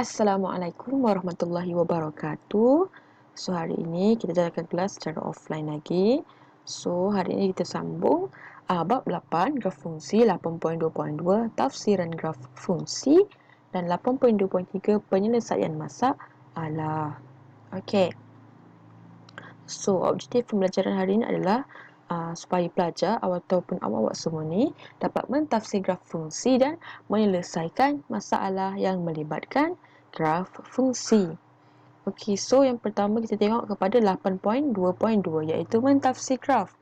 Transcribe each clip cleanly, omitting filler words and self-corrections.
Assalamualaikum warahmatullahi wabarakatuh. So, hari ini kita jalankan kelas secara offline lagi. So, hari ini kita sambung bab 8, graf fungsi, 8.2.2, tafsiran graf fungsi dan 8.2.3, penyelesaian masalah. Okey. So, objektif pembelajaran hari ini adalah supaya pelajar ataupun awak-awak semua ni dapat mentafsir graf fungsi dan menyelesaikan masalah yang melibatkan graf fungsi. Okey, so yang pertama kita tengok kepada 8.2.2 iaitu mentafsir graf.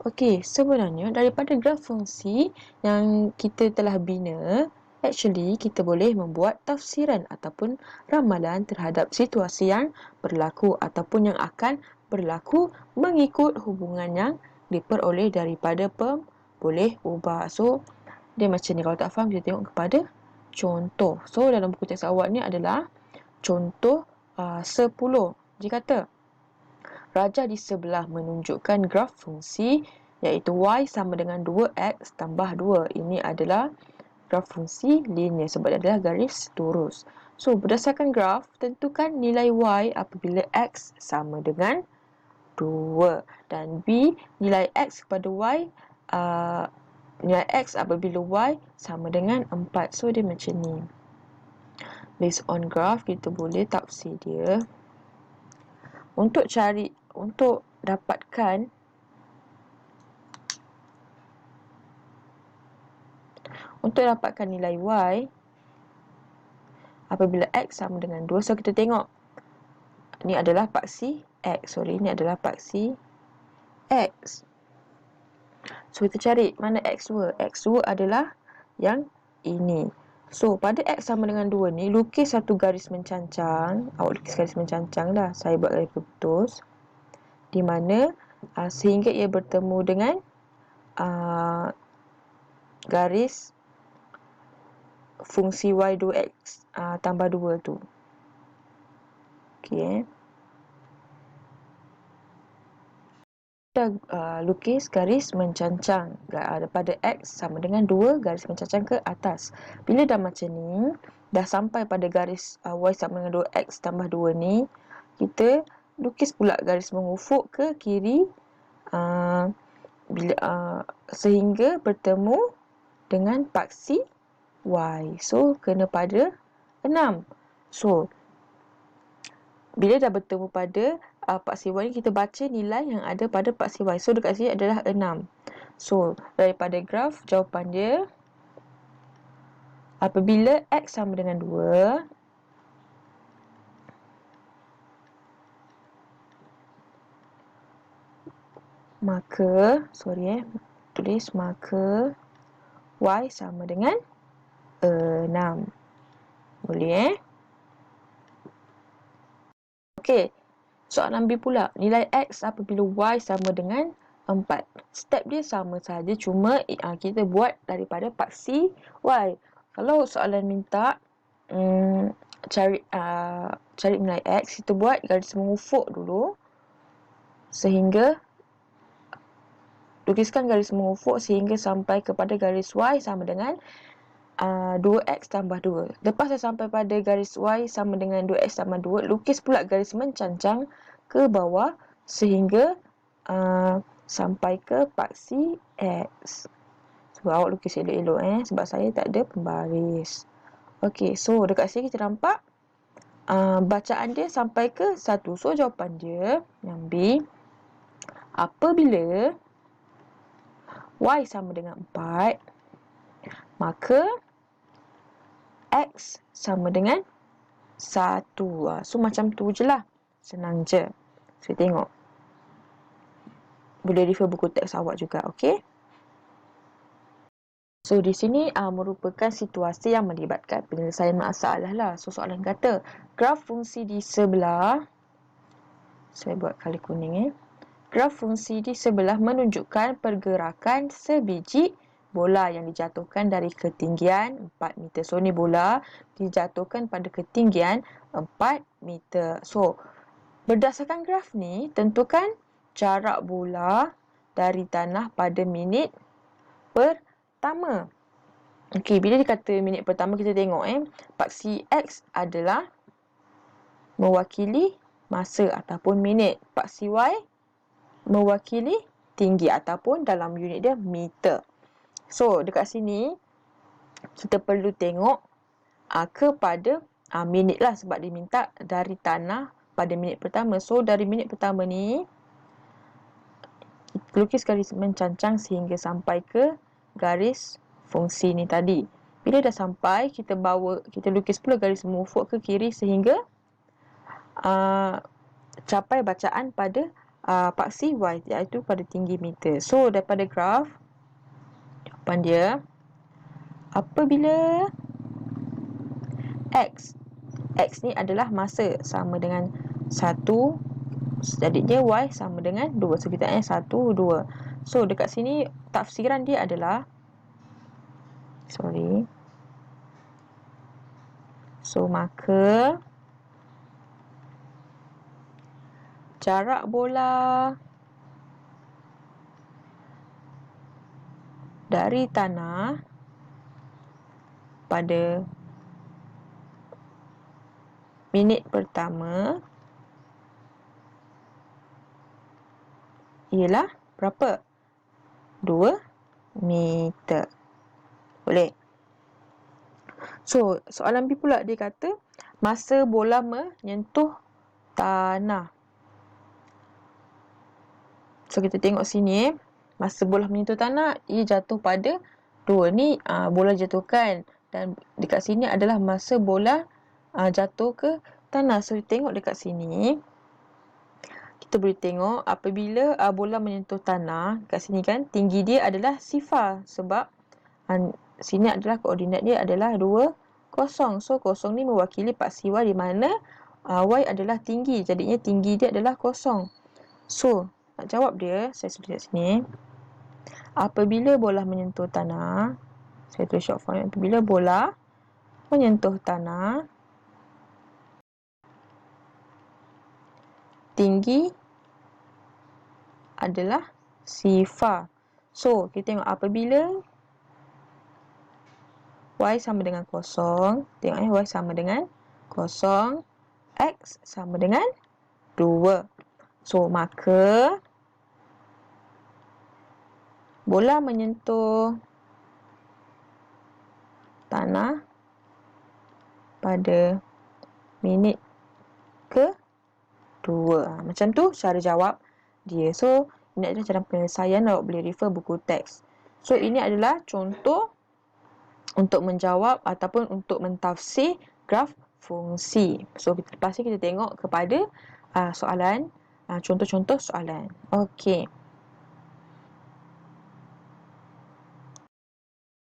Okey, sebenarnya daripada graf fungsi yang kita telah bina, actually kita boleh membuat tafsiran ataupun ramalan terhadap situasi yang berlaku ataupun yang akan berlaku mengikut hubungan yang diperoleh daripada boleh ubah. So, dia macam ni. Kalau tak faham, kita tengok kepada contoh. So, dalam buku teks awak ni adalah contoh 10. Dia kata, rajah di sebelah menunjukkan graf fungsi iaitu y sama dengan 2x tambah 2. Ini adalah graf fungsi linear sebab dia adalah garis lurus. So, berdasarkan graf, tentukan nilai y apabila x sama dengan 2 dan b nilai x kepada y nilai x apabila y sama dengan 4. So dia macam ni. Based on graph kita boleh tafsir dia. Untuk dapatkan nilai y apabila x sama dengan 2. So kita tengok ni adalah paksi x. Ini adalah paksi x. So kita cari mana x2. X2 adalah yang ini. So pada x sama dengan 2 ni, lukis satu garis mencancang. Awak lukis garis mencancang dah. Saya buat garis putus. Di mana sehingga ia bertemu dengan garis fungsi y 2x tambah 2 tu. Okey. Kita lukis garis mencangcang pada x sama dengan 2 garis mencangcang ke atas. Bila dah macam ni, dah sampai pada garis y sama dengan 2x tambah 2 ni, kita lukis pula garis mengufuk ke kiri sehingga bertemu dengan paksi y. So, kena pada 6. So, bila dah bertemu pada paksi y ni, kita baca nilai yang ada pada paksi y. So, dekat sini adalah 6. So, daripada graf, jawapan dia apabila x sama dengan 2, maka y sama dengan 6. Boleh Okey. Soalan B pula, nilai x apabila y sama dengan 4. Step dia sama saja, cuma kita buat daripada paksi y. Kalau soalan minta cari nilai x, kita buat garis mengufuk dulu sehingga lukiskan garis mengufuk sehingga sampai kepada garis y sama dengan 2x tambah 2. Lepas dah sampai pada garis y sama dengan 2x tambah 2, lukis pula garis mencancang ke bawah sehingga sampai ke paksi x. So, awak lukis elok-elok sebab saya tak ada pembaris. Okey, so dekat sini kita nampak bacaan dia sampai ke 1. So, jawapan dia yang B, apabila y sama dengan 4, maka x sama dengan 1. So, macam tu je lah. Senang je. So, tengok. Boleh refer buku teks awak juga, okey? So, di sini merupakan situasi yang melibatkan penyelesaian masalah lah. So, soalan kata, graf fungsi di sebelah, saya buat kali kuning graf fungsi di sebelah menunjukkan pergerakan sebiji bola yang dijatuhkan dari ketinggian 4 meter. So, ni bola dijatuhkan pada ketinggian 4 meter. So, berdasarkan graf ni, tentukan jarak bola dari tanah pada minit pertama. Okey, bila dikata minit pertama kita tengok paksi X adalah mewakili masa ataupun minit. Paksi Y mewakili tinggi ataupun dalam unit dia meter. So, dekat sini kita perlu tengok kepada minit lah, sebab dia minta dari tanah pada minit pertama. So, dari minit pertama ni kita lukis garis mencancang sehingga sampai ke garis fungsi ni tadi. Bila dah sampai, kita lukis pula garis mengufuk ke kiri sehingga capai bacaan pada paksi Y, iaitu pada tinggi meter. So, daripada graf, jawapan dia, apabila X ni adalah masa sama dengan 1, jadinya Y sama dengan 2. So, kita 1, 2. So, dekat sini tafsiran dia adalah So, maka jarak bola dari tanah pada minit pertama ialah berapa? 2 meter. Boleh? So, soalan B pula dia kata masa bola menyentuh tanah. So, kita tengok sini masa bola menyentuh tanah, ia jatuh pada 2. Ni bola jatuhkan. Dan dekat sini adalah masa bola jatuh ke tanah. So, tengok dekat sini. Kita boleh tengok apabila bola menyentuh tanah, kat sini kan, tinggi dia adalah sifar. Sebab sini adalah koordinat dia adalah 2, 0. So, 0 ni mewakili paksi Y, di mana Y adalah tinggi. Jadinya tinggi dia adalah 0. So, nak jawab dia, saya tulis kat sini. Apabila bola menyentuh tanah, saya tulis short form. Apabila bola menyentuh tanah, tinggi adalah sifar. So, kita tengok apabila Y sama dengan 0, tengok Y sama dengan 0, X sama dengan 2. So, maka bola menyentuh tanah pada minit ke-2. Macam tu cara jawab dia. So, ini adalah cara penyelesaian. Awak boleh refer buku teks. So, ini adalah contoh untuk menjawab ataupun untuk mentafsir graf fungsi. So, lepas ni kita tengok kepada soalan, contoh-contoh soalan. Okey.